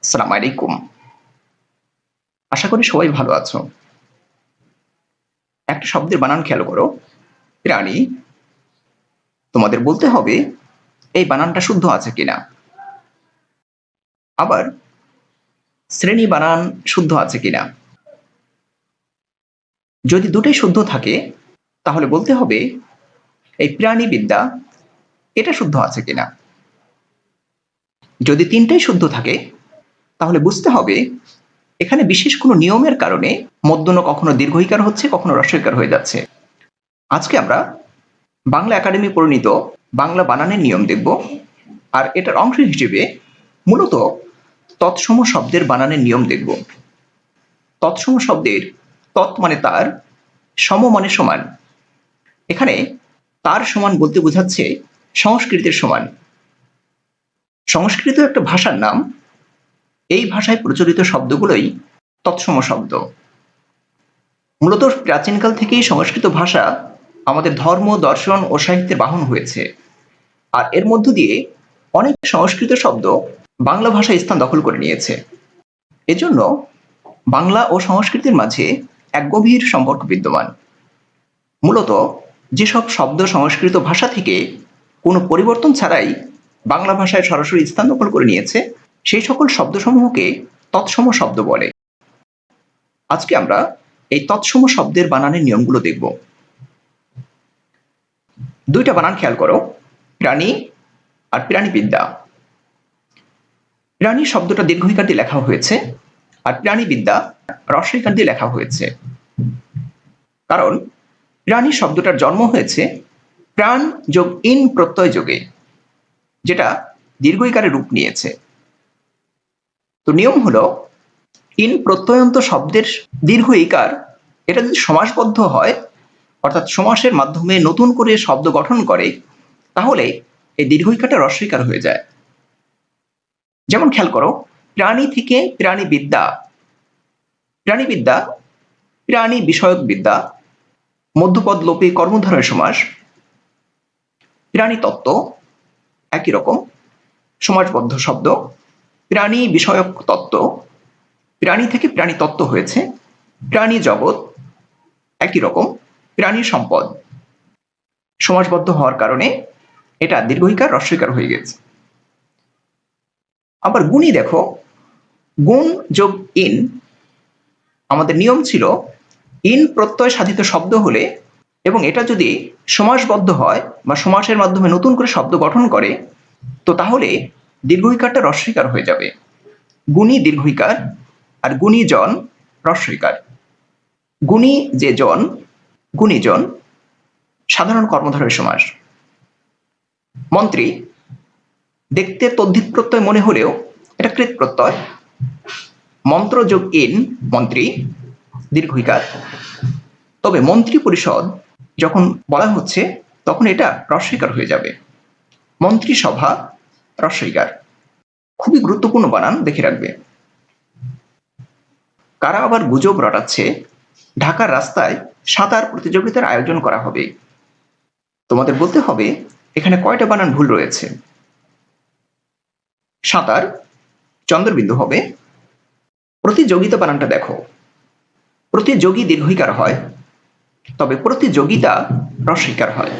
আসসালামু আলাইকুম। আশা করি সবাই ভালো আছো। একটা শব্দের বানান খেয়াল করো। প্রাণী। তোমাদের বলতে হবে এই বানানটা শুদ্ধ আছে কিনা। আবার শ্রেণী বানান শুদ্ধ আছে কিনা। যদি দুটোই শুদ্ধ থাকে তাহলে বলতে হবে এই প্রাণীবিদ্যা এটা শুদ্ধ আছে কিনা। যদি তিনটাই শুদ্ধ থাকে তাহলে বুঝতে হবে এখানে বিশেষ কোনো নিয়মের কারণে মধ্যন কখনো দীর্ঘইকার হচ্ছে, কখনো হ্রস্বইকার হয়ে যাচ্ছে। আজকে আমরা বাংলা একাডেমি প্রণীত বাংলা বানানের নিয়ম দেখব, আর এটার অংশ হিসেবে মূলত তৎসম শব্দের বানানের নিয়ম দেখব। তৎসম শব্দের তৎ মানে তার, সম মানে সমান। এখানে তার সমান বলতে বোঝাচ্ছে সংস্কৃতের সমান। সংস্কৃত একটা ভাষার নাম। এই ভাষায় প্রচলিত শব্দগুলোই তৎসম শব্দ। মূলত প্রাচীনকাল থেকেই সংস্কৃত ভাষা আমাদের ধর্ম, দর্শন ও সাহিত্যের বাহন হয়েছে। আর এর মধ্য দিয়ে অনেক সংস্কৃত শব্দ বাংলা ভাষায় স্থান দখল করে নিয়েছে। এজন্য বাংলা ও সংস্কৃতির মাঝে এক গভীর সম্পর্ক বিদ্যমান। মূলত যেসব শব্দ সংস্কৃত ভাষা থেকে কোনো পরিবর্তন ছাড়াই বাংলা ভাষায় সরাসরি স্থান দখল করে নিয়েছে, সেই সকল শব্দসমূহকে তৎসম শব্দ বলে। আজকে আমরা এই তৎসম শব্দের বানানের নিয়মগুলো দেখব। দুইটা বানান খেয়াল করো, প্রাণী আর প্রাণীবিদ্যা। প্রাণী শব্দটা দীর্ঘইকার দিয়ে লেখা হয়েছে, আর প্রাণীবিদ্যা হ্রস্বইকার দিয়ে লেখা হয়েছে। কারণ প্রাণী শব্দটার জন্ম হয়েছে প্রাণ যোগ ইন প্রত্যয় যোগে, যেটা দীর্ঘইকারে রূপ নিয়েছে। তো নিয়ম হলো ইন প্রত্যয়ন্ত শব্দের দীর্ঘইকার এটা যদি সমাসবদ্ধ হয়, অর্থাৎ সমাসের মাধ্যমে নতুন করে শব্দ গঠন করে, তাহলে এই দীর্ঘইকারটা হ্রস্বইকার হয়ে যায়। যেমন খেয়াল করো, প্রাণী থেকে প্রাণীবিদ্যা। প্রাণীবিদ্যা প্রাণী বিষয়ক বিদ্যা, মধ্যপদ লোপে কর্মধারয় সমাস। প্রাণী তত্ত্ব একই রকম সমাসবদ্ধ শব্দ। প্রাণী বিষয়ক তত্ত্ব, প্রাণী থেকে প্রাণী তত্ত্ব হয়েছে। প্রাণী জগৎ একই রকম প্রাণী সম্পদ। সমাসবদ্ধ হওয়ার কারণে এটা দীর্ঘইকার হ্রস্বইকার হয়ে গেছে। আবার গুণী দেখো, গুণ যোগ ইন। আমাদের নিয়ম ছিল ইন প্রত্যয় সাধিত শব্দ হলে এবং এটা যদি সমাসবদ্ধ হয় বা সমাসের মাধ্যমে নতুন করে শব্দ গঠন করে, তো তাহলে দীর্ঘইকারটা হ্রস্বইকার হয়ে যাবে। গুণী দীর্ঘইকার আর গুণীজন হ্রস্বইকার। গুণী যে জন, গুণীজন সাধারণ কর্মধারয় সমাস। মন্ত্রী দেখতে তদ্ধিত প্রত্যয় মনে হলেও এটা কৃত প্রত্যয়। মন্ত্র যোগ ইন মন্ত্রী দীর্ঘইকার। তবে মন্ত্রী পরিষদ যখন বলা হচ্ছে তখন এটা হ্রস্বইকার হয়ে যাবে। মন্ত্রিসভা হ্রস্বইকার। খুবই গুরুত্বপূর্ণ বানান, দেখে রাখবে। কারা আবার গুজব রটাচ্ছে ঢাকার রাস্তায় সাঁতার প্রতিযোগিতার আয়োজন করা হবে। তোমাদের বলতে হবে এখানে কয়টা বানান ভুল রয়েছে। সাঁতার চন্দ্রবিন্দু হবে। প্রতিযোগিতা বানানটা দেখো, প্রতিযোগী দীর্ঘইকার হয়, তবে প্রতিযোগিতা হ্রস্বইকার হয়।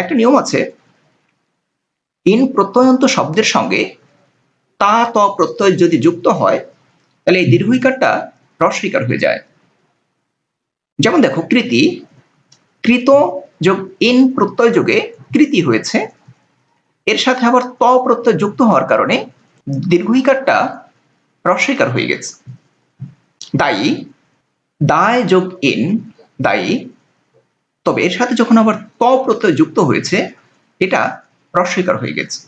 একটা নিয়ম আছে, ইন প্রত্যয়ন্ত শব্দের সঙ্গে তা ত প্রত্যয় যদি যুক্ত হয় তাহলে এই দীর্ঘইকারটা হ্রস্বইকার হয়ে যায়। যেমন দেখো, কৃতি, কৃত যোগ ইন প্রত্যয় যোগে কৃতি হয়েছে। এর সাথে আবার ত প্রত্যয় যুক্ত হওয়ার কারণে দীর্ঘইকারটা হ্রস্বইকার হয়ে গেছে। দায়ী, দায় যোগ ইন দায়ী। তবে এর সাথে যখন আবার ত প্রত্যয় যুক্ত হয়েছে, এটা হ্রস্বইকার হয়ে গেছে।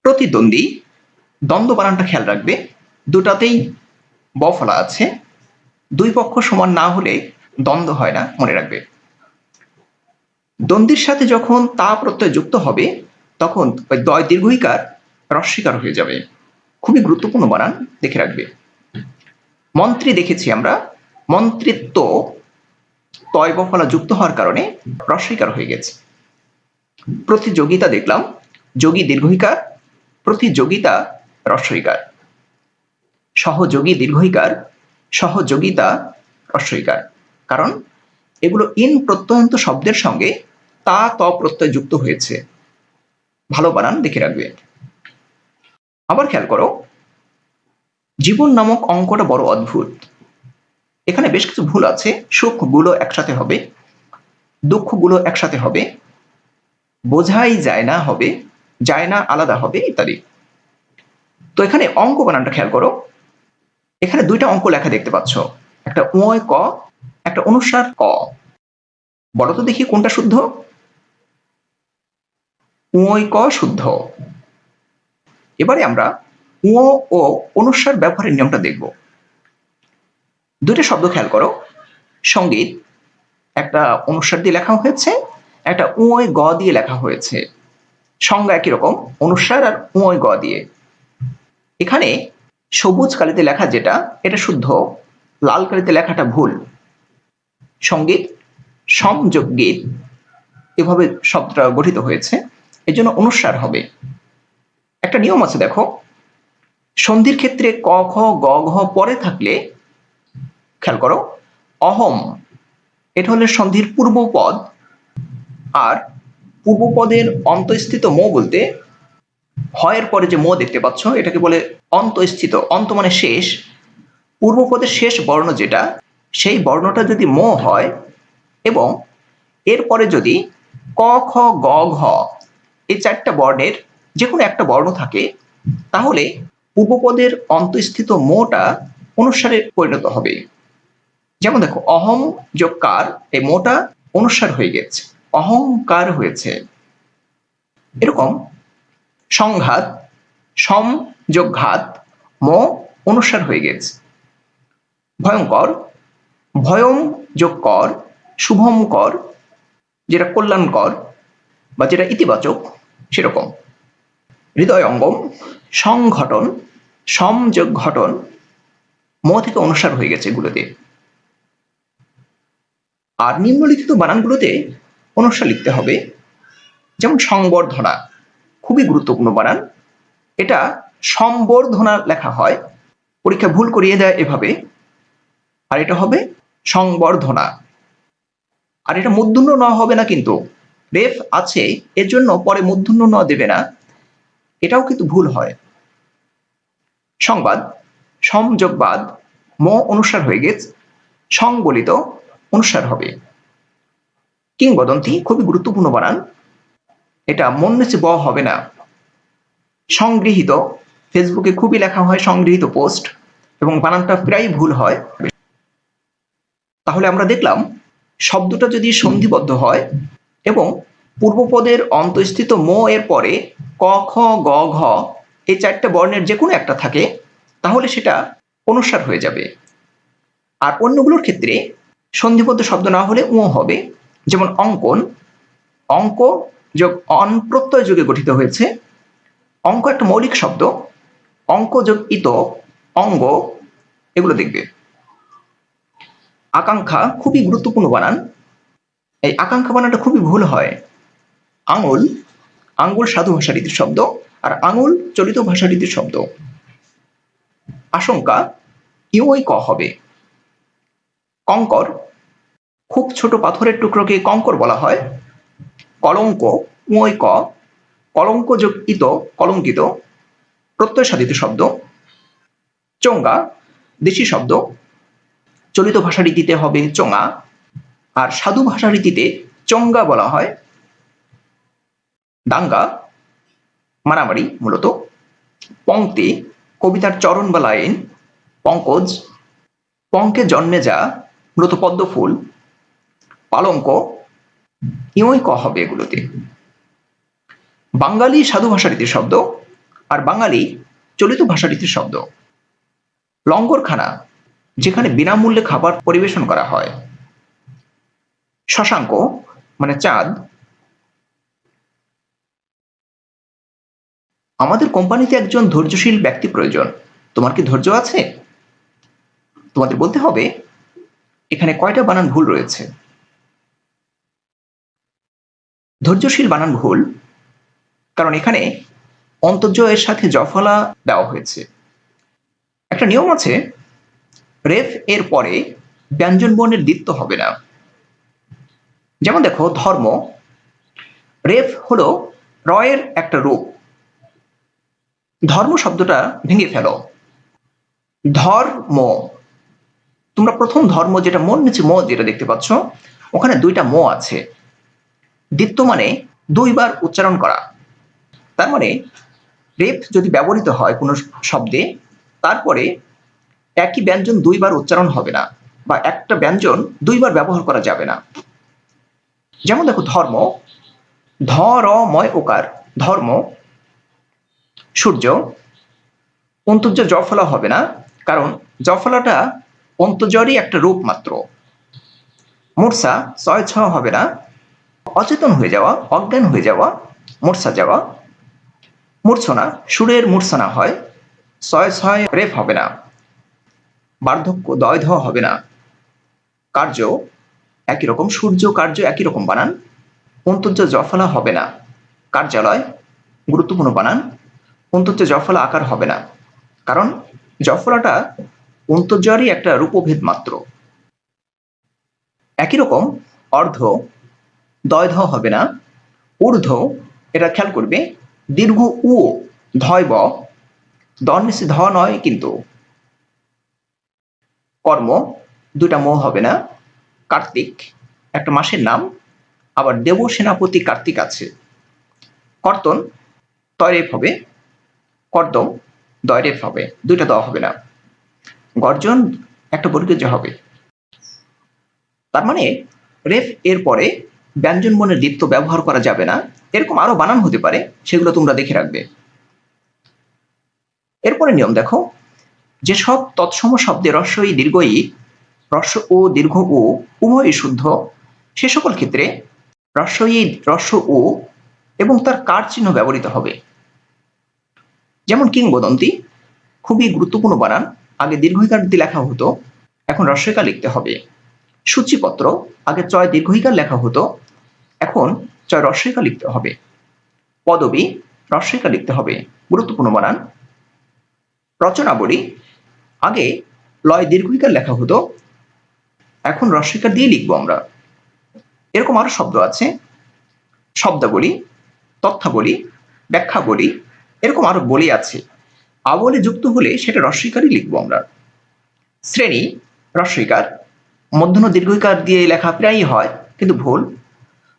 প্রতিদ্বন্দ্বী, দ্বন্দ্ব বানানটা খেয়াল রাখবে, দুটাতেই ব ফলা আছে। দুই পক্ষ সমান না হলে দ্বন্দ্ব হয় না, মনে রাখবে। দ্বন্দ্বের সাথে যখন তা প্রত্যয় যুক্ত হবে তখন ওই দয় দীর্ঘইকার হ্রস্বইকার হয়ে যাবে। খুবই গুরুত্বপূর্ণ বানান, দেখে রাখবে। মন্ত্রী দেখেছি আমরা, মন্ত্রিত্ব তয় ব ফলা যুক্ত হওয়ার কারণে হ্রস্বইকার হয়ে গেছে। প্রতিযোগিতা দেখলাম, যোগী দীর্ঘইকার, প্রতিযোগিতা রস্বইকার, সহযোগী দীর্ঘইকার, সহযোগিতা রস্বইকার। কারণ এগুলো ইন প্রত্যয়ন্ত শব্দের সঙ্গে তা ত প্রত্যয় যুক্ত হয়েছে। ভালো বানান দেখে রাখবে। আবার খেয়াল করো, জীবন নামক অঙ্কটা বড় অদ্ভুত। এখানে বেশ কিছু ভুল আছে। সুখগুলো একসাথে হবে, দুঃখগুলো একসাথে হবে, বোঝাই যায় না হবে, যায় না আলাদা হবে ইত্যাদি। তো এখানে অঙ্ক বানানটা খেয়াল করো। এখানে দুইটা অঙ্ক লেখা দেখতে পাচ্ছ, একটা উয় ক, একটা অনুসার ক। বলো তো দেখি কোনটা শুদ্ধ? উয় ক শুদ্ধ। এবারে আমরা উ ও অনুসার ব্যবহারের নিয়মটা দেখব। দুইটা শব্দ খেয়াল করো, সঙ্গীত একটা অনুসার দিয়ে লেখা হয়েছে, একটা উয় গ দিয়ে লেখা হয়েছে। সংজ্ঞা একই রকম, অনুসার আর উয় গ দিয়ে। এখানে সবুজ কালিতে লেখা যেটা এটা শুদ্ধ, লাল কালিতে লেখাটা ভুল। সঙ্গীত সমযোগ গীত এভাবে শব্দটা গঠিত হয়েছে, এর জন্য অনুসার হবে। একটা নিয়ম আছে দেখো, সন্ধির ক্ষেত্রে ক খ গ ঘ পরে থাকলে খেয়াল করো, অহম এটা হলে সন্ধির পূর্বপদ, আর পূর্বপদের অন্তঃস্থিত মো বলতে হয়ের পরে যে মো দেখতে পাচ্ছ এটাকে বলে অন্তঃস্থিত। অন্ত মানে শেষ, পূর্বপদের শেষ বর্ণ যেটা, সেই বর্ণটা যদি মো হয় এবং এরপরে যদি ক খ গ ঘ এই চারটা বর্ণের যে কোনো একটা বর্ণ থাকে, তাহলে পূর্বপদের অন্তঃস্থিত মোটা অনুসারে পরিণত হবে। যেমন দেখো, অহম যোগ কার, এই মোটা অনুসার হয়ে গেছে, অহংকার হয়েছে। এরকম সংঘাত, সম যোগ ঘাত, মো অনুসার হয়ে গেছে। ভয়ঙ্কর, ভয়ম যোগ কর, শুভম কর, যেটা কল্যাণকর বা যেটা ইতিবাচক সেরকম। হৃদয়ঙ্গম, সংঘটন, সমযোগ ঘটন, ম থেকে অনুসার হয়ে গেছে এগুলোতে। আর নিম্নলিখিত বানানগুলোতে অনুসার লিখতে হবে। যেমন সংবর্ধনা, খুবই গুরুত্বপূর্ণ বানান। এটা সম্বর্ধনা লেখা হয়, পরীক্ষা ভুল করিয়ে দেয় এভাবে। আর এটা হবে সংবর্ধনা। আর এটা মূর্ধন্য ন হবে না, কিন্তু রেফ আছে এর জন্য পরে মূর্ধন্য ন দেবে না, এটাও কিন্তু ভুল হয়। সংবাদ, সমযোগবাদ, ম অনুসার হয়ে গেছে, সংবলিত অনুসার হবে। কিংবদন্তি খুবই গুরুত্বপূর্ণ বানান, এটা মন নিচে ব হবে না। সংগৃহীত, ফেসবুকে খুবই লেখা হয় সংগৃহীত পোস্ট, এবং বানানটা প্রায় ভুল হয়। তাহলে আমরা দেখলাম শব্দটা যদি সন্ধিবদ্ধ হয় এবং পূর্বপদের অন্তঃস্থিত ম এর পরে ক খ গ ঘ এই চারটা বর্ণের যে কোনো একটা থাকে, তাহলে সেটা অনুসার হয়ে যাবে। আর অন্যগুলোর ক্ষেত্রে সন্ধিবদ্ধ শব্দ না হলে উ হবে। যেমন অঙ্কন, অঙ্ক যোগ অন প্রত্যয় যোগে গঠিত হয়েছে। অঙ্ক একটা মৌলিক শব্দ, অঙ্ক যোগ ইত, অঙ্গ, এগুলো দেখবে। আকাঙ্ক্ষা খুবই গুরুত্বপূর্ণ বানান, এই আকাঙ্ক্ষা বানানটা খুবই ভুল হয়। আঙুল, আঙ্গুল সাধু ভাষারীতির শব্দ, আর আঙুল চলিত ভাষারীতির শব্দ। আশঙ্কা ইউই ক হবে। কঙ্কর, খুব ছোট পাথরের টুকরোকে কঙ্কর বলা হয়। কলঙ্ক উই ক, কলঙ্ক যোগ ইত, কলঙ্কিত, প্রত্যয় সাধিত শব্দ। চোঙ্গা দেশি শব্দ, চলিত ভাষা রীতিতে হবে চোঙা, আর সাধু ভাষা রীতিতে চঙ্গা বলা হয়। দাঙ্গা মারামারি মূলত। পংক্তি কবিতার চরণ বা লাইন। পঙ্কজ পঙ্কে জন্মে যা, মূলত পদ্ম ফুল। পালঙ্ক ইউই ক হবে এগুলোতে। বাঙালি সাধু ভাষারীতির শব্দ, আর বাঙালি চলিত ভাষারীতির শব্দ। লঙ্গরখানা যেখানে বিনামূল্যে খাবার পরিবেশন করা হয়। শশাঙ্ক মানে চাঁদ। আমাদের কোম্পানিতে একজন ধৈর্যশীল ব্যক্তি প্রয়োজন, তোমার কি ধৈর্য আছে? তোমাদের বলতে হবে এখানে কয়টা বানান ভুল রয়েছে। ধৈর্যশীল বানান ভুল, কারণ এখানে অন্তর্জ এর সাথে জফলা দেওয়া হয়েছে। একটা নিয়ম আছে, রেফ এর পরে ব্যঞ্জন বর্ণের দ্বিত্ব হবে না। যেমন দেখো, ধর্ম, রেফ হলো রয়ের একটা রূপ। ধর্ম শব্দটা ভেঙে ফেলো, ধর্ম। তোমরা প্রথম ধর্ম যেটা মন নিচে ম যেটা দেখতে পাচ্ছ, ওখানে দুইটা ম আছে। দ্বিত্ব মানে দুইবার উচ্চারণ করা। তার মানে রেফ যদি ব্যবহৃত হয় কোনো শব্দে, তারপরে একই ব্যঞ্জন দুইবার উচ্চারণ হবে না, বা একটা ব্যঞ্জন দুইবার ব্যবহার করা যাবে না। যেমন দেখো, ধর্ম, ধরময় ওকার, ধর্ম। সূর্য, অন্তর্য জফলা হবে না, কারণ জফলাটা অন্তর্জরই একটা রূপ মাত্র। মূর্ছা, ছয় ছ হবে না, অচেতন হয়ে যাওয়া, অজ্ঞান হয়ে যাওয়া, মূর্ছা যাওয়া। মূর্ছনা, সুরের মূর্ছনা হয়, ছয় ছয় রেফ হবে না। বার্ধক্য, দয় ধ হবে না। কার্য একই রকম, সূর্য কার্য একই রকম বানান, অন্তর্য জফলা হবে না। কার্যালয় গুরুত্বপূর্ণ বানান, অন্তর্য জফলা আকার হবে না, কারণ জফলাটা অন্তর্জরই একটা রূপভেদ মাত্র। একই রকম অর্ধ, দয় ধ হবে না। ঊর্ধ্ব, এটা খেয়াল করবে, দীর্ঘ উ, ধয় ব, দর নিচে ধ নয় কিন্তু। কর্ম, দুইটা ম হবে না। কার্তিক একটা মাসের নাম, আবার দেব সেনাপতি কার্তিক আছে। কর্তন, তয়রেফ হবে। কর্দম, দয়রেফ হবে, দুইটা দেওয়া হবে না। গর্জন একটা বর্গীয় হবে। তার মানে রেফ এর পরে ব্যঞ্জন বর্ণের দ্বিত্ব ব্যবহার করা যাবে না। এরকম আরো বানান হতে পারে, সেগুলো তোমরা দেখে রাখবে। এরপরে নিয়ম দেখো, যেসব তৎসম শব্দে হ্রস্ব ই দীর্ঘ ই, হ্রস্ব ও দীর্ঘ ও উভয়ই শুদ্ধ, সে সকল ক্ষেত্রে হ্রস্ব ই, হ্রস্ব ও এবং তার কার চিহ্ন ব্যবহৃত হবে। যেমন কিংবদন্তি, খুবই গুরুত্বপূর্ণ বানান, আগে দীর্ঘইকার দিয়ে লেখা হতো, এখন হ্রস্বইকার লিখতে হবে। সূচিপত্র, আগে চয় দীর্ঘইকার লেখা হতো, এখন চয় হ্রস্বইকার লিখতে হবে। পদবী, হ্রস্বইকার লিখতে হবে, গুরুত্বপূর্ণ বানান। রচনাবলী, আগে লয় দীর্ঘইকার লেখা হতো, এখন হ্রস্বইকার দিয়ে লিখবো আমরা। এরকম আরো শব্দ আছে, শব্দাবলী, তথ্যাবলী, ব্যাখ্যাবলী, এরকম আরো বলি আছে। আবলে যুক্ত হলে সেটা হ্রস্বইকারই লিখবো আমরা। শ্রেণী, হ্রস্বইকার, মধ্যম দীর্ঘইকার দিয়ে লেখা প্রায়ই হয়, কিন্তু ভুল।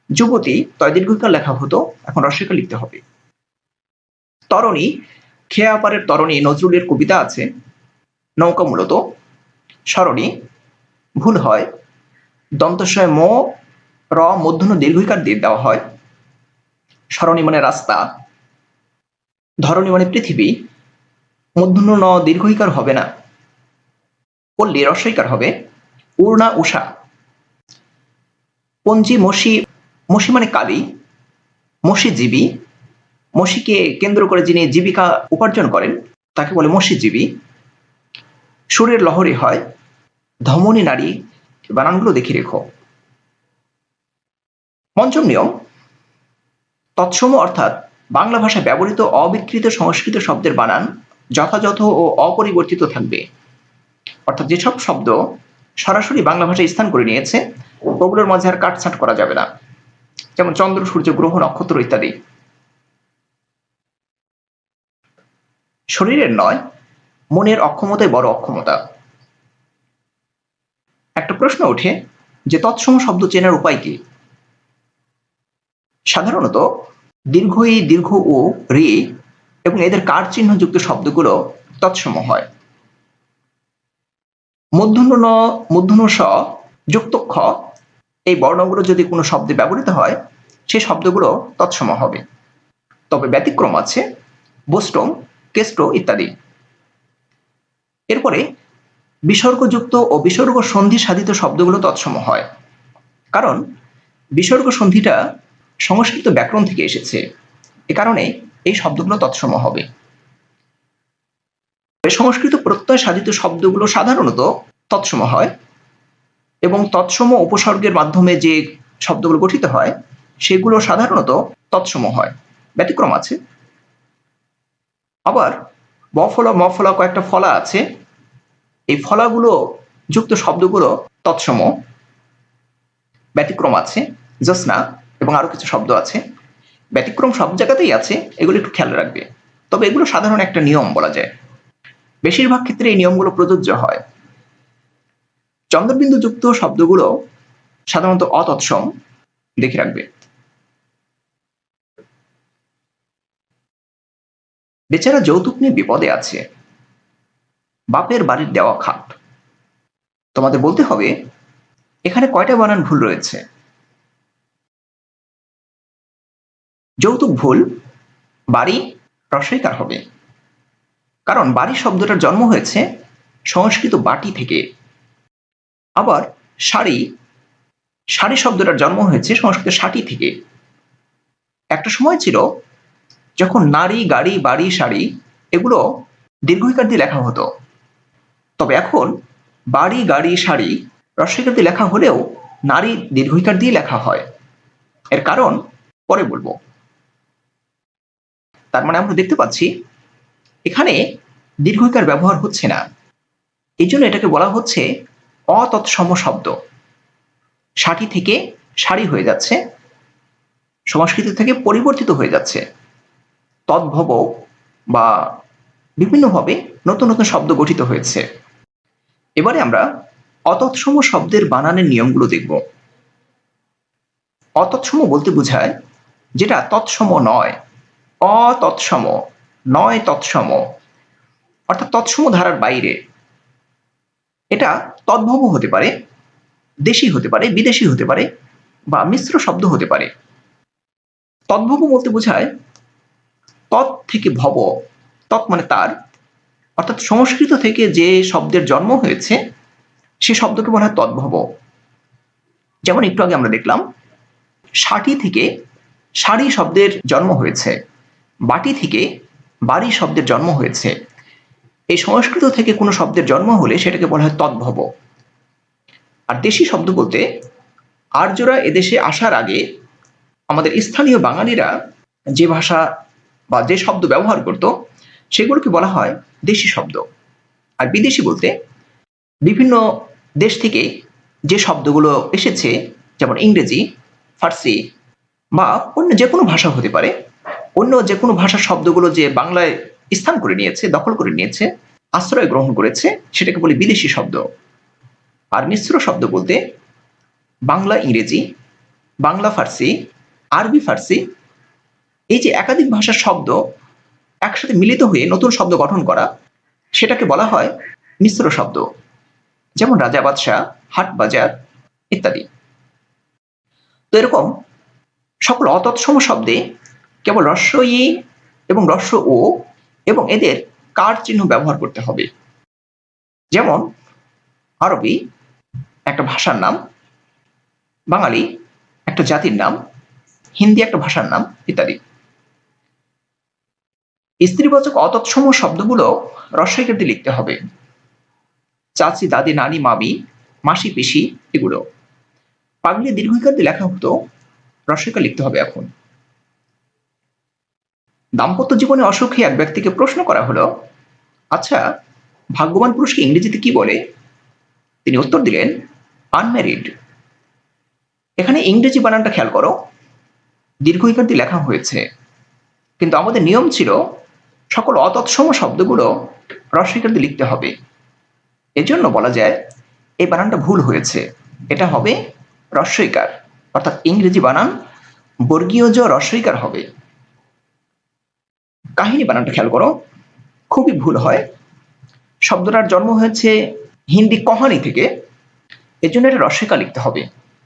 যুবতী, তয় দীর্ঘইকার লেখা হতো, এখন হ্রস্বইকার লিখতে হবে। তরণী, খেয়া পারের তরণী নজরুলের কবিতা আছে, নৌকা মূলত। সরণী, ভুল হয়, দন্তস্বয় ম, র মূর্ধন্য দীর্ঘইকার দিয়ে দেওয়া হয়। সরণী মানে রাস্তা। ধরণী মানে পৃথিবী, মূর্ধন্য ন দীর্ঘইকার হবে না। পল্লী, হ্রস্বইকার হবে। উর্ণা, উষা। পঞ্জি, মসি, মসি মানে কালী, মসিজীবী, মসিকে কেন্দ্র করে যিনি জীবিকা উপার্জন করেন তাকে বলে মসিজীবী। সুরের লহরী হয়, ধমনী নারী, বানানগুলো দেখে রেখো। পঞ্চম নিয়ম, তৎসম অর্থাৎ বাংলা ভাষায় ব্যবহৃত অবিকৃত সংস্কৃত শব্দের বানান যথাযথ ও অপরিবর্তিত থাকবে। অর্থাৎ যেসব শব্দ সরাসরি বাংলা ভাষায় স্থান করে নিয়েছে, ওগুলোর মাঝে আর কাটছাঁট করা যাবে না। যেমন চন্দ্র, সূর্য, গ্রহ, নক্ষত্র ইত্যাদি। শরীরের নয়, মনের অক্ষমতাই বড় অক্ষমতা। একটা প্রশ্ন ওঠে যে তৎসম শব্দ চেনার উপায় কি? সাধারণত দীর্ঘ ই, দীর্ঘ ও, রি এবং এদের কার চিহ্ন যুক্ত শব্দগুলো তৎসম হয়। মূর্ধন্য ন, মূর্ধন্য স, যুক্ত খ, এই বর্ণগুলো যদি কোনো শব্দে ব্যবহৃত হয়, সেই শব্দগুলো তৎসম হবে। তবে ব্যতিক্রম আছে, বোস্টম, কেস্টো ইত্যাদি। এরপরে বিসর্গযুক্ত ও বিসর্গ সন্ধি সাধিত শব্দগুলো তৎসম হয়, কারণ বিসর্গ সন্ধিটা সংস্কৃত ব্যাকরণ থেকে এসেছে, এ কারণে এই শব্দগুলো তৎসম হবে। সংস্কৃত প্রত্যয় সাধিত শব্দগুলো সাধারণত তৎসম হয়, এবং তৎসম উপসর্গের মাধ্যমে যে শব্দগুলো গঠিত হয় সেগুলো সাধারণত তৎসম হয়। ব্যতিক্রম আছে। আবার বফলা মফলা কয়েকটা ফলা আছে, এই ফলাগুলো যুক্ত শব্দগুলো তৎসম। ব্যতিক্রম আছে জ্যোৎস্না এবং আরো কিছু শব্দ আছে। ব্যতিক্রম সব জায়গাতেই আছে, এগুলো একটু খেয়াল রাখবে। তবে এগুলো সাধারণ একটা নিয়ম বলা যায়। বেশিরভাগ ক্ষেত্রে এই নিয়মগুলো প্রযোজ্য হয়। চন্দ্রবিন্দু যুক্ত শব্দগুলো সাধারণত অতৎসম, দেখে রাখবে। বেচারা যৌতুক নিয়ে বিপদে আছে, বাপের বাড়ির দেওয়া খাট। তোমাদের বলতে হবে এখানে কয়টা বানান ভুল রয়েছে। যৌতুক ভুল, বাড়ি রসইকার হবে, কারণ বাড়ি শব্দটার জন্ম হয়েছে সংস্কৃত বাটি থেকে। আবার শাড়ি, শাড়ি শব্দটার জন্ম হয়েছে সংস্কৃত শাটি থেকে। একটা সময় ছিল যখন নারী, গাড়ি, বাড়ি, শাড়ি এগুলো দীর্ঘইকার দিয়ে লেখা হতো। তবে এখন বাড়ি, গাড়ি, শাড়ি রস্বইকার দিয়ে লেখা হলেও নারী দীর্ঘইকার দিয়ে লেখা হয়। এর কারণ পরে বলবো। তার মানে আমরা দেখতে পাচ্ছি এখানে দীর্ঘইকার ব্যবহার হচ্ছে না, এই জন্য এটাকে বলা হচ্ছে অতৎসম শব্দ। শাটি থেকে শাড়ি হয়ে যাচ্ছে, সংস্কৃত থেকে পরিবর্তিত হয়ে যাচ্ছে। তদ্ভব বা বিভিন্নভাবে নতুন নতুন শব্দ গঠিত হয়েছে। এবারে আমরা অতৎসম শব্দের বানানের নিয়মগুলো দেখব। অতৎসম বলতে বোঝায় যেটা তৎসম নয়, অতৎসম নয় তৎসম, অর্থাৎ তৎসম ধারার বাইরে। এটা তদ্ভব হতে পারে, দেশি হতে পারে, বিদেশি হতে পারে, বা মিশ্র শব্দ হতে পারে। তদ্ভব বলতে বোঝায় তৎ থেকে ভব, তৎ মানে তার, অর্থাৎ সংস্কৃত থেকে যে শব্দের জন্ম হয়েছে সে শব্দকে বলা হয় তদ্ভব। যেমন একটু আগে আমরা দেখলাম শাটি থেকে শাড়ি শব্দের জন্ম হয়েছে, বাটি থেকে বাড়ি শব্দের জন্ম হয়েছে। এই সংস্কৃত থেকে কোনো শব্দের জন্ম হলে সেটাকে বলা হয় তদ্ভব। আর দেশি শব্দ বলতে আর্যরা এদেশে আসার আগে আমাদের স্থানীয় বাঙালিরা যে ভাষা বা যে শব্দ ব্যবহার করত সেগুলোকে বলা হয় দেশি শব্দ। আর বিদেশি বলতে বিভিন্ন দেশ থেকে যে শব্দগুলো এসেছে, যেমন ইংরেজি, ফার্সি বা অন্য যে কোনো ভাষা হতে পারে, অন্য যে কোনো ভাষার শব্দগুলো যে বাংলায় স্থান করে নিয়েছে, দখল করে নিয়েছে, আশ্রয় গ্রহণ করেছে, সেটাকে বলি বিদেশি শব্দ। আর মিশ্র শব্দ বলতে বাংলা ইংরেজি, বাংলা ফার্সি, আরবি ফার্সি, এই যে একাধিক ভাষার শব্দ একসাথে মিলিত হয়ে নতুন শব্দ গঠন করা, সেটাকে বলা হয় মিশ্র শব্দ। যেমন রাজা বাদশাহ, হাট বাজার ইত্যাদি। তো এরকম সকল অতৎসম শব্দে কেবল হ্রস্ব ই এবং হ্রস্ব ও এবং এদের কার চিহ্ন ব্যবহার করতে হবে। যেমন আরবি একটা ভাষার নাম, বাঙালি একটা জাতির নাম, হিন্দি একটা ভাষার নাম ইত্যাদি। স্ত্রীবাচক অতৎসম শব্দগুলো হ্রস্বইকার দিয়ে লিখতে হবে। চাচি, দাদি, নানি, মামি, মাসি, পিসি এগুলো পাগলি দীর্ঘইকার দিয়ে লেখা হতো, হ্রস্বইকার লিখতে হবে এখন। দাম্পত্য জীবনে অসুখী এক ব্যক্তিকে প্রশ্ন করা হলো, আচ্ছা ভাগ্যবান পুরুষকে ইংরেজিতে কি বলে? তিনি উত্তর দিলেন আনম্যারিড। এখানে ইংরেজি বানানটা খেয়াল করো, দীর্ঘইকার দিয়ে লেখা হয়েছে, কিন্তু আমাদের নিয়ম ছিল সকল অতৎসম শব্দগুলো হ্রস্বইকার দিয়ে লিখতে হবে। এজন্য বলা যায় এই বানানটা ভুল হয়েছে, এটা হবে হ্রস্বইকার, অর্থাৎ ইংরেজি বানান বর্গীয় জ হ্রস্বইকার হবে। কাহিনী বানানটা খেয়াল করো, খুবই ভুল হয়। শব্দটার জন্ম হয়েছে হিন্দি কহানি থেকে, এজন্য এটা হ্রস্বইকার লিখতে হবে,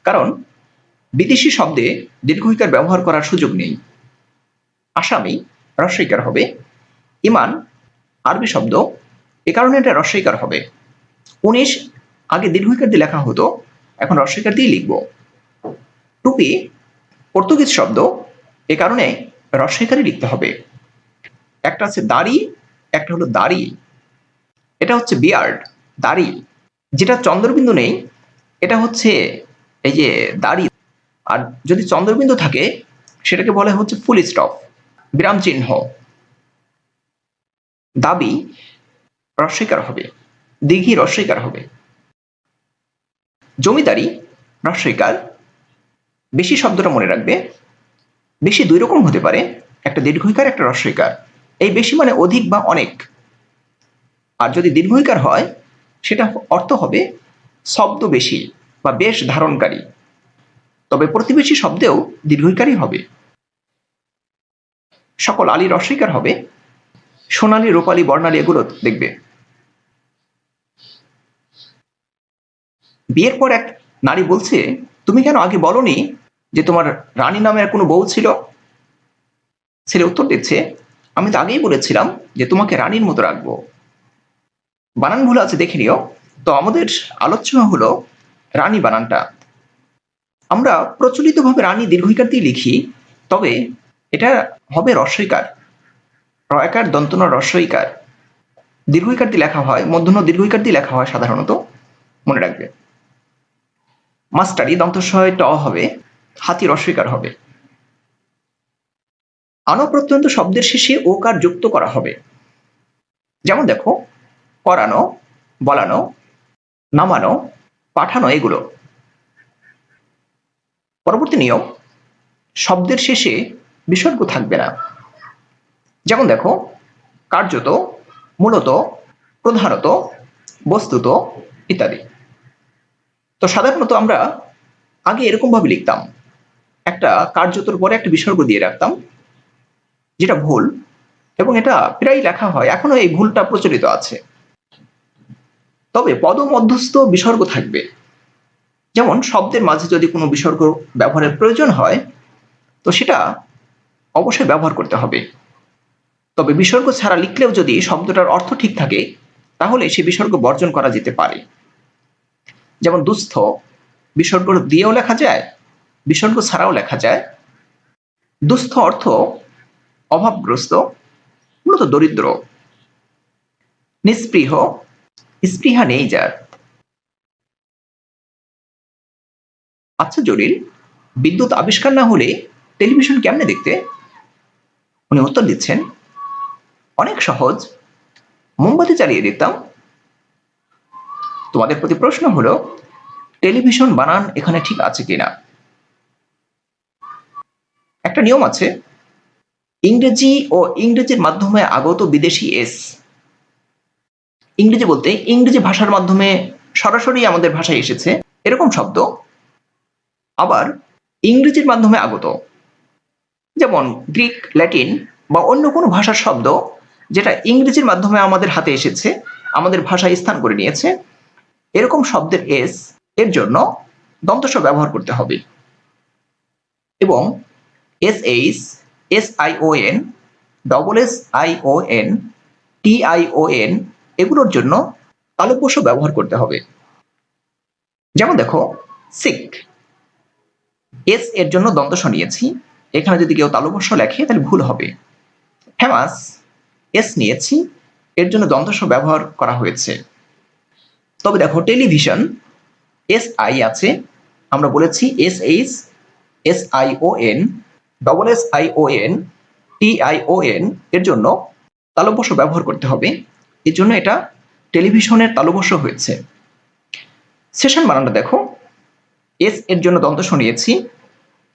কারণ বিদেশি শব্দে দীর্ঘইকার ব্যবহার করার সুযোগ নেই। আসামি হ্রস্বইকার হবে, ইমান আরবি শব্দ, এ কারণে এটা হ্রস্বইকার হবে। 19 আগে দীর্ঘইকার দিয়ে লেখা হতো, এখন হ্রস্বইকার দিয়ে লিখব। টুপি পর্তুগিজ শব্দ, এ কারণে হ্রস্বইকারই লিখতে হবে। একটা আছে দাড়ি, একটা হলো দাড়ি, এটা হচ্ছে বিয়ার্ড, দাড়ি। যেটা চন্দ্রবিন্দু নেই এটা হচ্ছে এই যে দাড়ি, আর যদি চন্দ্রবিন্দু থাকে সেটাকে বলা হচ্ছে ফুল স্টপ, বিরাম চিহ্ন। দাবি রস্বইকার হবে, দিঘি রস্বইকার হবে। জমিদারি রস্বইকার। বেশি শব্দটা মনে রাখবে, বেশি দুই রকম হতে পারে, একটা দীর্ঘইকার একটা রস্বইকার। এই বেশি মানে অধিক বা অনেক। আর যদি দীর্ঘইকার হয় সেটা অর্থ হবে শব্দ বেশি বা বেশ ধারণকারী। তবে প্রতিবেশী শব্দেও দীর্ঘইকারই হবে। সকল আলী রস্বইকার হবে, সোনালী, রূপালী, বর্ণালী এগুলো দেখবে। বিয়ের পর এক নারী বলছে, তুমি কেন আগে বলনি যে তোমার রানী নামের কোনো বউ ছিল? ছেলে উত্তর দিচ্ছে, আমি তো আগেই বলেছিলাম যে তোমাকে রানীর মতো রাখবো। বানান ভুল আছে দেখে নিও। তো আমাদের আলোচ্য হলো রানী বানানটা। আমরা প্রচলিতভাবে রানী দীর্ঘইকার দিয়ে লিখি, তবে এটা হবে রস্বইকার। রয়কার দন্তন রস্বইকার। দীর্ঘইকার দিয়ে লেখা হয়, মূর্ধন্য দীর্ঘইকার দিয়ে লেখা হয় সাধারণত, মনে রাখবে। মাস্টারি দন্তস্বয় ট হবে, হাতি রস্বইকার হবে। আনপ্রত্যন্ত শব্দের শেষে ওকার যুক্ত করা হবে। যেমন দেখো, করানো, বলানো, নামানো, পাঠানো এগুলো। পরবর্তী নিয়ম, শব্দের শেষে বিসর্গ থাকবে না। যেমন দেখো, কার্যত, মূলত, প্রধানত, বস্তুত ইত্যাদি। তো সাধারণত আমরা আগে এরকম ভাবে লিখতাম, একটা কার্যতর পরে একটা বিসর্গ দিয়ে রাখতাম, যেটা ভুল, এবং এটা প্রায় লেখা হয়, এখনো এই ভুলটা প্রচলিত আছে। তবে পদমধ্যস্থ বিসর্গ থাকবে। যেমন শব্দের মাঝে যদি কোনো বিসর্গ ব্যবহারের প্রয়োজন হয়, তো সেটা অবশ্যই ব্যবহার করতে হবে। তবে বিসর্গ ছাড়া লিখলেও যদি শব্দটার অর্থ ঠিক থাকে, তাহলে সে বিসর্গ বর্জন করা যেতে পারে। যেমন দুস্থ, বিসর্গ দিয়েও লেখা যায়, বিসর্গ ছাড়াও লেখা যায়। দুস্থ অর্থ অভাবগ্রস্ত, মূলত দরিদ্র। নিস্পৃহ, স্পৃহা নেই যার। আচ্ছা জলিল, বিদ্যুৎ আবিষ্কার না হলে টেলিভিশন কেমনে দেখতে? উনি উত্তর দিচ্ছেন, অনেক সহজ, মোমবাতি চালিয়ে দিতাম। তোমাদের প্রতি প্রশ্ন হলো, টেলিভিশন বানান এখানে ঠিক আছে কিনা? একটা নিয়ম আছে, ইংরেজি ও ইংরেজির মাধ্যমে আগত বিদেশি এস। ইংরেজি বলতে ইংরেজি ভাষার মাধ্যমে সরাসরি আমাদের ভাষায় এসেছে এরকম শব্দ, আবার ইংরেজির মাধ্যমে আগত, যেমন গ্রিক, ল্যাটিন বা অন্য কোনো ভাষার শব্দ যেটা ইংরেজির মাধ্যমে আমাদের হাতে এসেছে, আমাদের ভাষায় স্থান করে নিয়েছে, এরকম শব্দের এস এর জন্য দন্তস্ব ব্যবহার করতে হবে। এবং S H, S I O N, double S I O N, T I O N এগুলোর জন্য তালব্যস্ব ব্যবহার করতে হবে। যেমন দেখো, সিক, এস এর জন্য দন্তস্ব নিয়েছি, এখানে যদি কেউ তালব্যস্ব লেখে তাহলে ভুল হবে। ফেমাস, এস নিয়েছি, এর জন্য দন্তস্ব ব্যবহার করা হয়েছে। তবে দেখো, টেলিভিশন, এস আই আছে, আমরা বলেছি S H, S I O N, double S I O N, T I O N এর জন্য তালব্যস্ব ব্যবহার করতে হবে, এর জন্য এটা টেলিভিশনের তালব্যস্ব হয়েছে। সেশন বানানটা দেখো, এস এর জন্য দন্তস্ব নিয়েছি,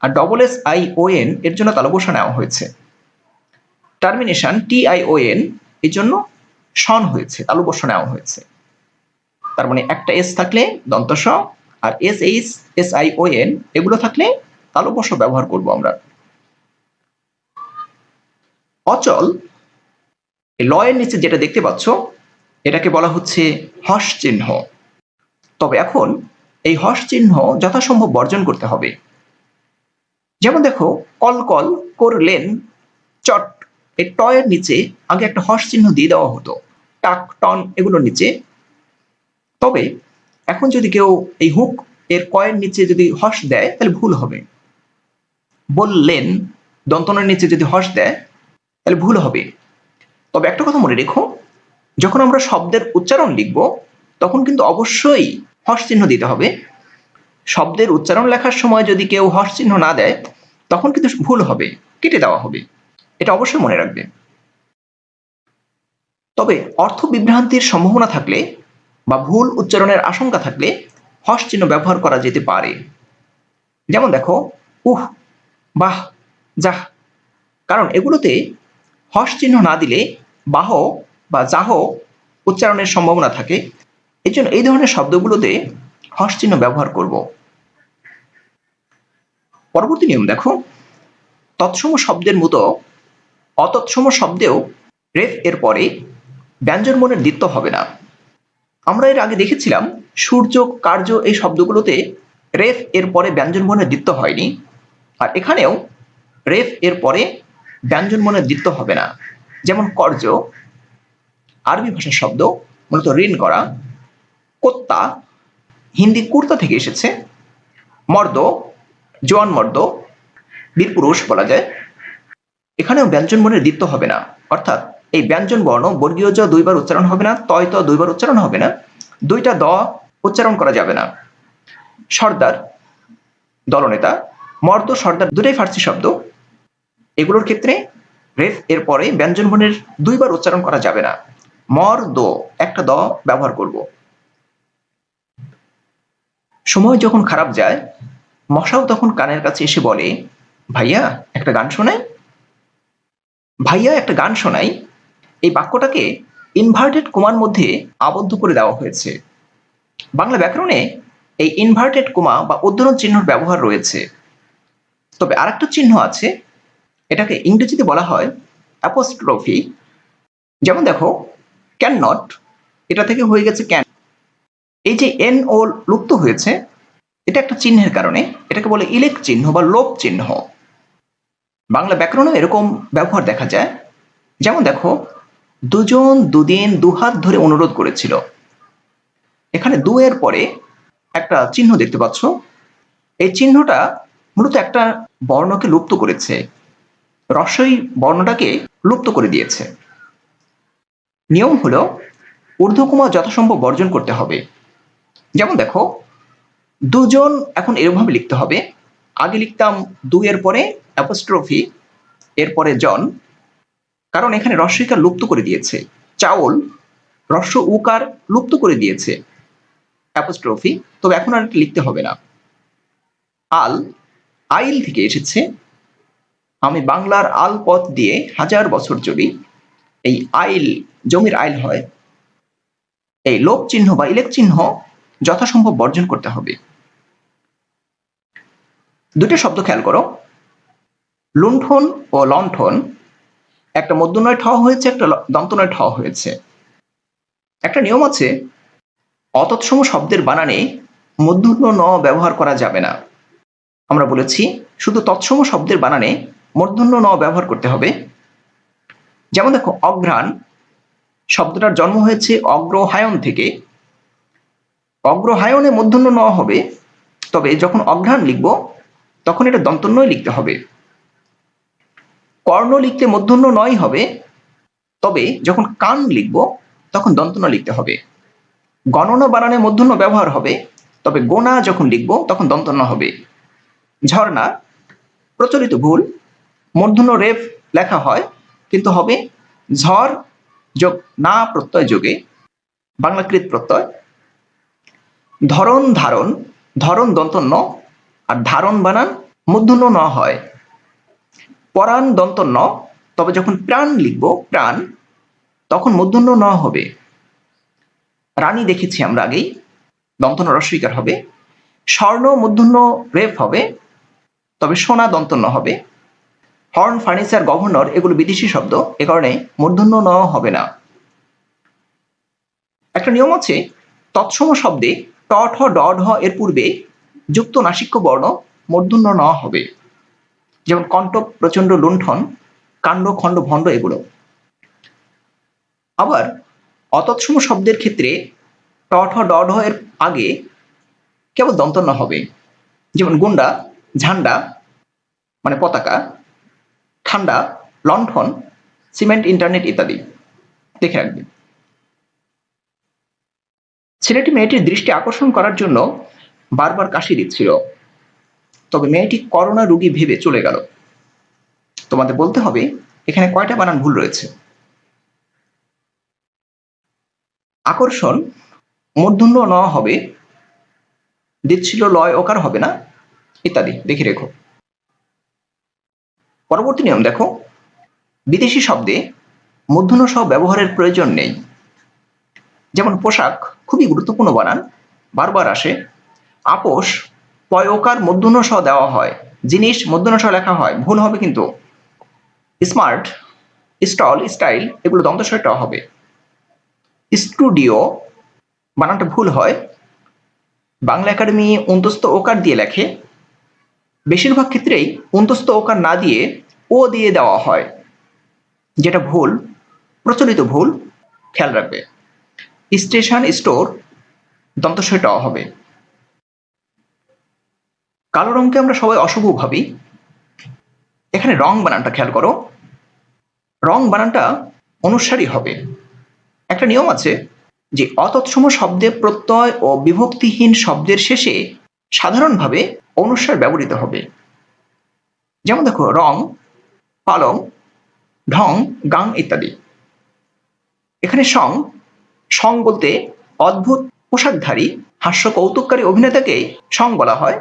আর double S I O N এর জন্য তালব্যস্ব নেওয়া হয়েছে। Termination, T I O N এর জন্য শন হয়েছে, তালব্যস্ব নেওয়া হয়েছে। তার মানে একটা এস থাকলে দন্তস্ব, আর S H, S I O N এগুলো থাকলে তালব্যস্ব ব্যবহার করব আমরা। অচল, ল এর নিচে যেটা দেখতে পাচ্ছ, এটাকে বলা হচ্ছে হস চিহ্ন। তবে এখন এই হস চিহ্ন যথাসম্ভব বর্জন করতে হবে। যেমন দেখো, কল কল করলেন, চট, এই ট এর নিচে আগে একটা হস চিহ্ন দিয়ে দেওয়া হতো, টাক, টন এগুলোর নিচে। তবে এখন যদি কেউ এই হুক এর কয়ের নিচে যদি হস দেয় তাহলে ভুল হবে। বললেন, দন্তনের নিচে যদি হস দেয় তাহলে ভুল হবে। তবে একটা কথা মনে রেখো, যখন আমরা শব্দের উচ্চারণ লিখব তখন কিন্তু অবশ্যই হস চিহ্ন দিতে হবে। শব্দের উচ্চারণ লেখার সময় যদি কেউ হস চিহ্ন না দেয় তখন কিন্তু ভুল হবে, কেটে দেওয়া হবে, এটা অবশ্যই মনে রাখবে। তবে অর্থ বিভ্রান্তির সম্ভাবনা থাকলে বা ভুল উচ্চারণের আশঙ্কা থাকলে হস চিহ্ন ব্যবহার করা যেতে পারে। যেমন দেখো, উহ, বাহ, যাহ, কারণ এগুলোতে হস চিহ্ন না দিলে বাহ বা যাহ উচ্চারণের সম্ভাবনা থাকে। এই জন্য এই ধরনের শব্দগুলোতে হস চিহ্ন ব্যবহার করব। পরবর্তী নিয়ম দেখো, তৎসম শব্দের মতো অতৎসম শব্দেও রেফ এর পরে ব্যঞ্জনবর্ণের দ্বিত্ব হবে না। আমরা এর আগে দেখেছিলাম সূর্য, কার্য এই শব্দগুলোতে রেফ এর পরে ব্যঞ্জনবর্ণের দ্বিত্ব হয়নি, আর এখানেও রেফ এর পরে ব্যঞ্জনবর্ণের দ্বিত্ব হবে না। যেমন কর্য আরবি ভাষার শব্দ, মূলত ঋণ করা। কোত্তা হিন্দি কুর্তা থেকে এসেছে। মর্দ জোয়ান মর্দ, বীরপুরুষ বলা যায়। এখানেও ব্যঞ্জন বর্ণের দ্বিত্ব হবে না, অর্থাৎ এই ব্যঞ্জন বর্ণ বর্গীয় জ দুইবার উচ্চারণ হবে না, তয় ত দুইবার উচ্চারণ হবে না, দুইটা দ উচ্চারণ করা যাবে না। সর্দার দলনেতা, মর্দ সর্দার দুটাই ফার্সি শব্দ। এগুলোর ক্ষেত্রে রেফ এর পরে ব্যঞ্জন বর্ণের দুইবার উচ্চারণ করা যাবে না, মর দো একটা দ ব্যবহার করব। সময় যখন খারাপ যায়, মশাও তখন কানের কাছে এসে বলে, ভাইয়া একটা গান শোনাই। ভাইয়া একটা গান শোনাই, এই বাক্যটাকে ইনভার্টেড কোমার মধ্যে আবদ্ধ করে দেওয়া হয়েছে। বাংলা ব্যাকরণে এই ইনভার্টেড কোমা বা উদ্ধরণ চিহ্নের ব্যবহার রয়েছে। তবে আরেকটা চিহ্ন আছে, এটাকে ইংরেজিতে বলা হয় অ্যাপোস্ট্রফি। যেমন দেখো, ক্যান নট, এটা থেকে হয়ে গেছে ক্যান। এই যে এন ও লুপ্ত হয়েছে, এটা একটা চিহ্নের কারণে, এটাকে বলে ইলেক চিহ্ন বা লোপ চিহ্ন। বাংলা ব্যাকরণেও এরকম ব্যবহার দেখা যায়। যেমন দেখো, দুজন দুদিন দুহাত ধরে অনুরোধ করেছিল। এখানে দু এর পরে একটা চিহ্ন দেখতে পাচ্ছ। এই চিহ্নটা মূলত একটা বর্ণকে লুপ্ত করেছে, রস্বই বর্ণটাকে লুপ্ত করে দিয়েছে। নিয়ম হলো ঊর্ধ্বকমা যথাসম্ভব বর্জন করতে হবে। যেমন দেখো, দুজন এখন এরকমভাবে লিখতে হবে। আগে লিখতাম দু এর পরে অ্যাপোস্ট্রফি, এরপরে জন, কারণ এখানে রস্বইকার লুপ্ত করে দিয়েছে। চাউল রস্ব উকার লুপ্ত করে দিয়েছে, অ্যাপোস্ট্রফি, তবে এখন আর লিখতে হবে না। আল আইল থেকে এসেছে। আমি বাংলার আল পথ দিয়ে হাজার বছর চলি। এই আইল জমির আইল হয়। এই লোপ চিহ্ন বা ইলেক চিহ্ন যথাসম্ভব বর্জন করতে হবে। দুটো শব্দ খেয়াল করো, লুণ্ঠন ও লণ্ঠন। একটা মধ্যনয় ঠ হয়েছে, একটা দন্তনয় ঠ হয়েছে। একটা নিয়ম আছে, অতৎসম শব্দের বানানে মূর্ধন্য ন ব্যবহার করা যাবে না। আমরা বলেছি শুধু তৎসম শব্দের বানানে মূর্ধন্য ন ব্যবহার করতে হবে। যেমন দেখো, অঘ্রাণ শব্দটার জন্ম হয়েছে অগ্রহায়ণ থেকে। অগ্রহায়ণে মূর্ধন্য ন হবে, তবে যখন অঘ্রাণ লিখব তখন এটা দন্তন্যই লিখতে হবে। কর্ণ লিখতে মূর্ধন্য নয় হবে, তবে যখন কান লিখব তখন দন্তন্য লিখতে হবে। গণনা বানানে মূর্ধন্য ব্যবহার হবে, তবে গোনা যখন লিখব তখন দন্তন্য হবে। ঝর্ণা প্রচলিত ভুল, মূর্ধন্য রেফ লেখা হয়, কিন্তু হবে ঝড় যোগ না প্রত্যয় যোগে বাংলাকৃত প্রত্যয়। ধরন ধারণ, ধরন দন্তন্য, আর ধারণ বানান মূর্ধন্য ন হয়। পরাণ দন্তন্য, তবে যখন প্রাণ লিখব প্রাণ তখন মূর্ধন্য ন হবে। রানী দেখেছি আমরা আগেই, দন্তন্য রস্বইকার হবে। স্বর্ণ মূর্ধন্য রেফ হবে, তবে সোনা দন্তন্য হবে। হর্ন, ফার্নিচার, গভর্নর এগুলো বিদেশি শব্দ, এ কারণে মূর্ধন্য ন হবে না। একটা নিয়ম আছে, তৎসম শব্দে ট ঠ ড ঢ এর পূর্বে যুক্ত নাসিক্য বর্ণ মূর্ধন্য ন হবে। যেমন কণ্টক, প্রচন্ড, লুণ্ঠন, কাণ্ড, খণ্ড, ভণ্ড এগুলো। আবার অতৎসম শব্দের ক্ষেত্রে ট ঠ ড ঢ এর আগে কেবল দন্তন্য হবে। যেমন গুন্ডা, ঝান্ডা মানে পতাকা, ঠান্ডা, লণ্ঠন, সিমেন্ট, ইন্টারনেট ইত্যাদি। দেখে রাখবেন। ছেলেটি মেয়েটির দৃষ্টি আকর্ষণ করার জন্য বারবার কাশি দিচ্ছিল, তবে মেয়েটি করোনা রোগী ভেবে চলে গেল। তোমাদের বলতে হবে এখানে কয়টা বানান ভুল রয়েছে। আকর্ষণ মূর্ধন্য ন হবে, দিচ্ছিল লয় ওকার হবে না, ইত্যাদি দেখে রেখো। পরবর্তী নিয়ম দেখো, বিদেশি শব্দে মূর্ধন্য স ব্যবহারের প্রয়োজন নেই। যেমন পোশাক খুবই গুরুত্বপূর্ণ বানান, বারবার আসে। আপোষ পয় ওকার মূর্ধন্য স দেওয়া হয়, জিনিস মূর্ধন্য স লেখা হয়, ভুল হবে কিন্তু। স্মার্ট, স্টল, স্টাইল এগুলো দন্ত স ট হবে। স্টুডিও বানানটা ভুল হয়, বাংলা একাডেমি অন্তস্থ ওকার দিয়ে লেখে, বেশিরভাগ ক্ষেত্রেই অন্তস্থ ওকার না দিয়ে ও দিয়ে দেওয়া হয়, যেটা ভুল, প্রচলিত ভুল, খেয়াল রাখবে। স্টেশন, স্টোর দন্ত স ট হবে। কালো রঙকে আমরা সবাই অশুভ ভাবি, এখানে রং বানানটা খেয়াল করো, রং বানানটা অনুসারী হবে। একটা নিয়ম আছে যে অতৎসম শব্দে প্রত্যয় ও বিভক্তিহীন শব্দের শেষে সাধারণভাবে অনুস্বার ব্যবহৃত হবে। যেমন দেখো, রং, পালং, ঢং, গাং ইত্যাদি। এখানে সং, সং বলতে অদ্ভুত পোশাকধারী হাস্য কৌতুককারী অভিনেতাকে সং বলা হয়।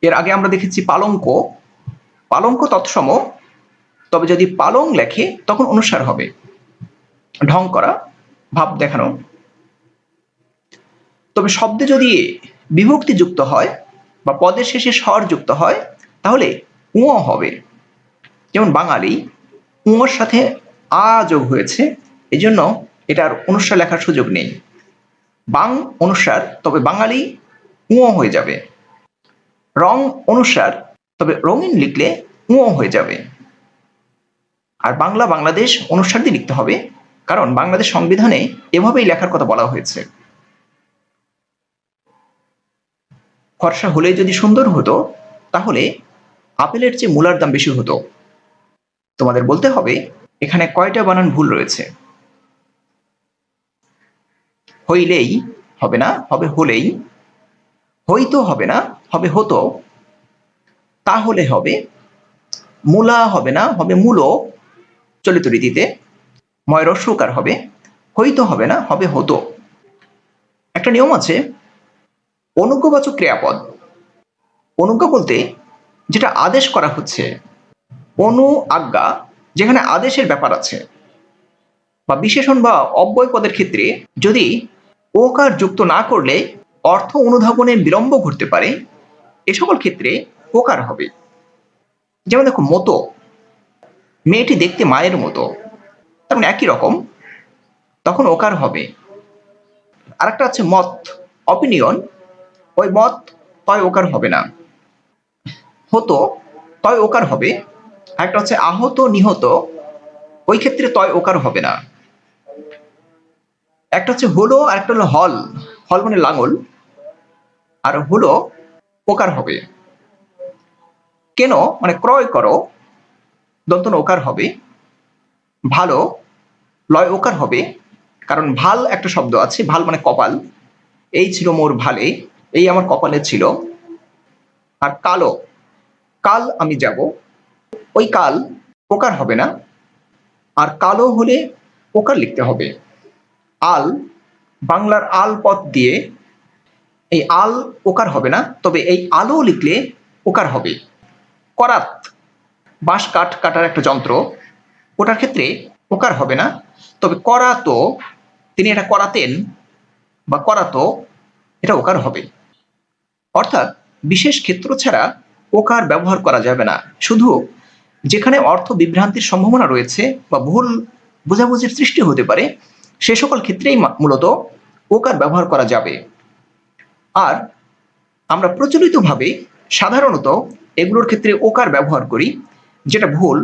এর আগে আমরা দেখেছি পালঙ্ক, পালঙ্ক তৎসম, তবে যদি পালং লেখে তখন অনুস্বার হবে। ঢং করা, ভাব দেখানো। তবে শব্দে যদি বিভক্তি যুক্ত হয় বা পদের শেষে স্বর যুক্ত হয় তাহলে উঁ হবে। যেমন বাঙালি, উঁর সাথে আ যোগ হয়েছে, এজন্য এটার অনুস্বার লেখার সুযোগ নেই। বাং অনুস্বার, তবে বাঙালি উঁ হয়ে যাবে। রং অনুস্বার, তবে রঙিন লিখলে উঁ হয়ে যাবে। আর বাংলা বাংলাদেশ অনুস্বার দিয়ে লিখতে হবে, কারণ বাংলাদেশ সংবিধানে এভাবেই লেখার কথা বলা হয়েছে। ফর্সা হলে যদি সুন্দর হতো তাহলে আপেলের চেয়ে মূলার দাম বেশি হতো। তোমাদের বলতে হবে এখানে কয়টা বানান ভুল রয়েছে। হইলেই হবে না, হবে হলেই। হইতো হবে না, হবে হতো। তাহলে হবে, মূলা হবে না, হবে মূলো চলিত রীতিতে। ময় রস্যকার হবে, হইতো হবে না, হবে হতো। একটা নিয়ম আছে, অনুজ্ঞাবাচক ক্রিয়াপদ। অনুজ্ঞা বলতে যেটা আদেশ করা হচ্ছে, অনু আজ্ঞা, যেখানে আদেশের ব্যাপার আছে, বা বিশেষণ বা অব্যয় পদের ক্ষেত্রে যদি ওকার যুক্ত না করলে অর্থ অনুধাবনে বিলম্ব ঘটতে পারে, এ সকল ক্ষেত্রে ওকার হবে। যেমন দেখো, মতো, মেয়েটি দেখতে মায়ের মতো, তেমন একই রকম, তখন ওকার হবে। আরেকটা আছে মত, অপিনিয়ন, ওই মত তয় ওকার হবে না। হতো তয় ওকার হবে। একটা হচ্ছে আহত, নিহত, ওই ক্ষেত্রে তয় ওকার হবে না। একটা হচ্ছে হলো, আর একটা হলো হল, হল মানে লাঙল, আর হলো ওকার হবে। কেন মানে ক্রয় করো, দন্তন ওকার হবে। ভালো, লয় ওকার হবে, কারণ ভাল একটা শব্দ আছে, ভাল মানে কপাল, এই ছিল মোর ভালে, এই আমার কপালে ছিল। আর কালো, কাল আমি যাব, ওই কাল ওকার হবে না। আর কালো হলে ওকার লিখতে হবে। আল, বাংলার আল পথ দিয়ে, এই আল ওকার হবে না, তবে এই আলো লিখলে ওকার হবে। করাত, বাঁশ কাঠ কাটার একটা যন্ত্র, ওটার ক্ষেত্রে ওকার হবে না, তবে করাতো, তিনি এটা করাতেন বা করাতো, এটা ওকার হবে। অর্থাৎ বিশেষ ক্ষেত্র ছাড়া ওকার ব্যবহার করা যাবে না। শুধু যেখানে অর্থ বিভ্রান্তির সম্ভাবনা রয়েছে বা ভুল বোঝাবুঝির সৃষ্টি হতে পারে, সে সকল ক্ষেত্রেই মূলত ওকার ব্যবহার করা যাবে। আর আমরা প্রচলিতভাবে সাধারণত এগুলোর ক্ষেত্রে ওকার ব্যবহার করি, যেটা ভুল,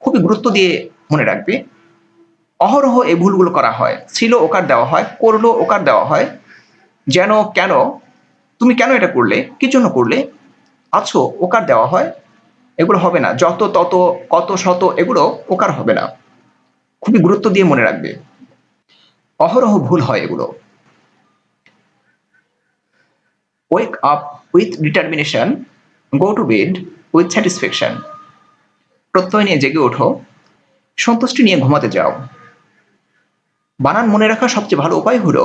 খুবই গুরুত্ব দিয়ে মনে রাখবে। অহরহ এই ভুলগুলো করা হয়। ছিল ওকার দেওয়া হয়, করলো ওকার দেওয়া হয়, যেন, কেন, তুমি কেন এটা করলে, কি জন্য করলে, আছো ওকার দেওয়া হয়। এগুলো হবে না। যত, তত, কত, শত এগুলো ওকার হবে না। খুবই গুরুত্ব দিয়ে মনে রাখবে, অহরহ ভুল হয় এগুলো। Wake up with determination, go to bed with satisfaction. প্রত্যয় নিয়ে জেগে ওঠো, সন্তুষ্টি নিয়ে ঘুমাতে যাও। বানান মনে রাখার সবচেয়ে ভালো উপায় হলো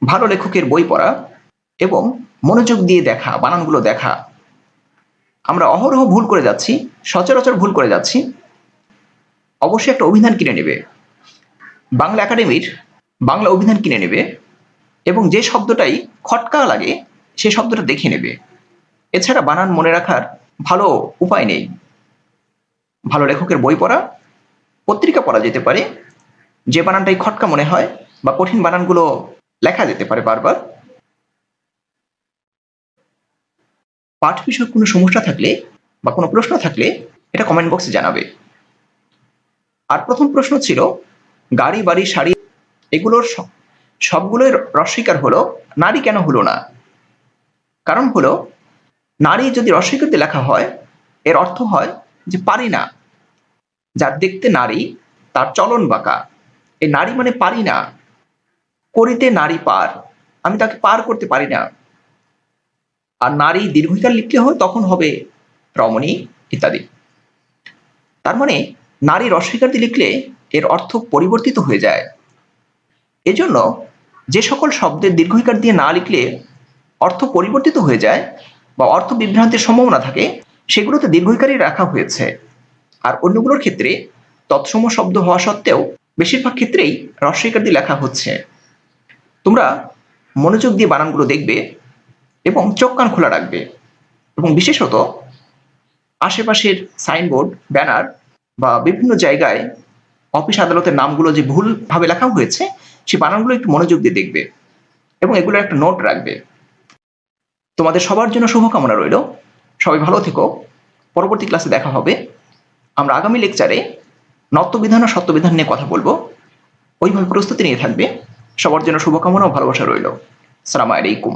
ভালো লেখকের বই পড়া এবং মনোযোগ দিয়ে দেখা, বানানগুলো দেখা। আমরা অহরহ ভুল করে যাচ্ছি, সচরাচর ভুল করে যাচ্ছি। অবশ্যই একটা অভিধান কিনে নেবে, বাংলা একাডেমির বাংলা অভিধান কিনে নেবে এবং যে শব্দটাই খটকা লাগে সেই শব্দটা দেখে নেবে। এছাড়া বানান মনে রাখার ভালো উপায় নেই। ভালো লেখকের বই পড়া, পত্রিকা পড়া যেতে পারে, যে বানানটাই খটকা মনে হয় বা কঠিন বানানগুলো লেখা যেতে পারে বারবার। পাঠ বিষয়ে কোনো সমস্যা থাকলে বা কোনো প্রশ্ন থাকলে এটা কমেন্ট বক্সে জানাবে। আর প্রথম প্রশ্ন ছিল গাড়ি, বাড়ি, শাড়ি এগুলোর সবগুলোই রস্বইকার হলো, নারী কেন হলো না? কারণ হলো নারী যদি রস্বইকার দিয়ে লেখা হয় এর অর্থ হয় যে পারি না। যার দেখতে নারী তার চলন বাঁকা। এই নারী মানে পারি না, করিতে নারী পার, আমি তাকে পার করতে পারি না। আর নারী দীর্ঘইকার লিখলে হয় তখন হবে রমণী ইত্যাদি। তার মানে নারী রস্বইকার দিয়ে লিখলে এর অর্থ পরিবর্তিত হয়ে যায়। এজন্য যে সকল শব্দের দীর্ঘইকার দিয়ে না লিখলে অর্থ পরিবর্তিত হয়ে যায় বা অর্থ বিভ্রান্তির সম্ভাবনা থাকে সেগুলোতে দীর্ঘইকারই রাখা হয়েছে। আর অন্যগুলোর ক্ষেত্রে তৎসম শব্দ হওয়া সত্ত্বেও বেশিরভাগ ক্ষেত্রেই রস্বইকার দিয়ে লেখা হচ্ছে। তোমরা মনোযোগ দিয়ে বানানগুলো দেখবে এবং চোখ কান খোলা রাখবে এবং বিশেষত আশেপাশের সাইনবোর্ড, ব্যানার বা বিভিন্ন জায়গায় অফিস আদালতের নামগুলো যে ভুলভাবে লেখা হয়েছে সেই বানানগুলো একটু মনোযোগ দিয়ে দেখবে এবং এগুলোর একটা নোট রাখবে। তোমাদের সবার জন্য শুভকামনা রইল। সবাই ভালো থেকো। পরবর্তী ক্লাসে দেখা হবে। আমরা আগামী লেকচারে নত্যবিধান ও সত্যবিধান নিয়ে কথা বলবো। ওইভাবে প্রস্তুতি নিয়ে থাকবে। সবার জন্য শুভকামনা ও ভালোবাসা রইল। আসসালামু আলাইকুম।